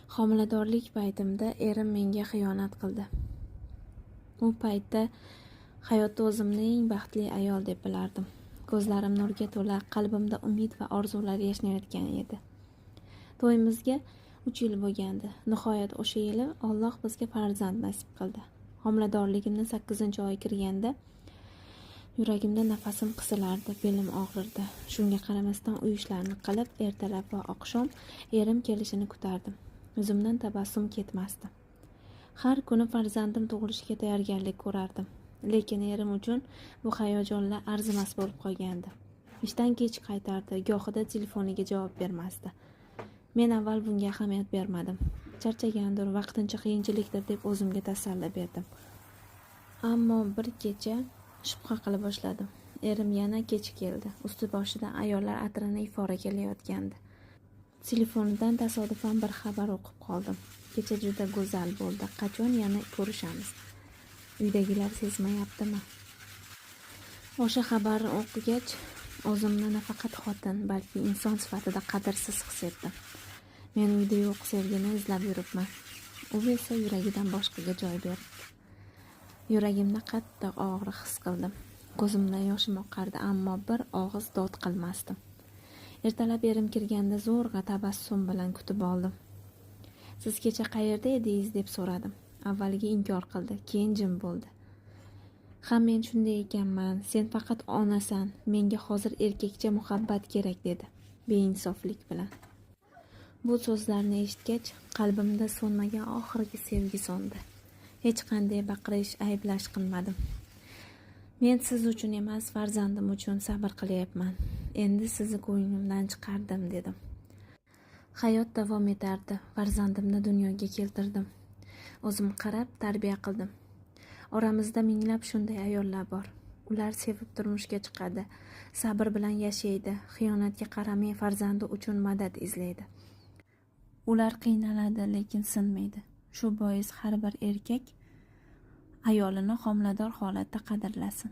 Homiladorlik paytimda erim menga xiyonat qildi. U paytda hayotda o'zimni eng baxtli ayol deb bilardim. Ko'zlarim nurga to'la, qalbimda umid va orzular yashnayotgan edi. To'yimizga 3 yil bo'lgandi. Nihoyat o'sha yili Alloh bizga farzand nasib qildi. Homiladorligimni 8-oy kirganda yuragimda nafasim qisilardi, belim og'rirdi. Shunga qaramasdan uy ishlarini qilib, ertalab va oqshom erim kelishini kutardim. Yuzimdan tabassum ketmasdi. Har kuni farzandim tug'ilishiga tayyorgarlik ko'rardim. Lekin erim uchun bu hayajonlar arzimas bo'lib qolgandi. Ishdan kech qaytardi, gohida telefoniga javob bermasdi. Men avval bunga ahamiyat bermadim. Charchagandir, vaqtincha qiyinchilikdir deb o'zimga tasalli berdim. Ammo bir kecha shubha qila boshladim. Erim yana kech keldi. Usti boshidan ayollar atrini ifora kelayotgandi. Telefonidan tasodifan bir xabar o'qib qoldim. Kecha juda go'zal bo'ldi. Qachon yana ko'rishamiz? Uydagilar sezmayaptimi? O'sha xabarni o'qigach, o'zimni nafaqat xotin, balki inson sifatida qadrsiz his etdim. Men uyda yo'q sevgini izlab yuribman. U esa yuragidan boshqaga joy berdi. Yuragimda qattiq og'riq his qildim. Ko'zimdan yoshim oqardi, ammo bir og'iz dod qilmasdim. Ertalab erim kirganda zo'rg'a tabassum bilan kutib oldim. Siz kecha qayerda edingiz deb so'radim. Avvaliga inkor qildi, keyin jim bo'ldi. Ha, men shunday ekanman, sen faqat onasan, menga hozir erkakcha muhabbat kerak dedi, beinsoflik bilan. Bu so'zlarni eshitgach, qalbimda so'nmagan oxirgi sevgi so'ndi. Hech qanday baqirish, ayblash qilmadim. Men siz uchun emas, farzandim uchun sabr qilyapman. Endi sizni ko'nglimdan chiqardim dedim. Hayot davom etardi. Farzandimni dunyoga keltirdim. O'zim qarab tarbiya qildim. Oramizda minglab shunday ayollar bor. Ular sevib turmushga chiqadi, sabr bilan yashaydi, xiyonatga qaramay farzandi uchun madad izlaydi. Ular qiynaladi, lekin sinmaydi. Shu bois har bir erkak ayolini homilador holatda qadrlasin.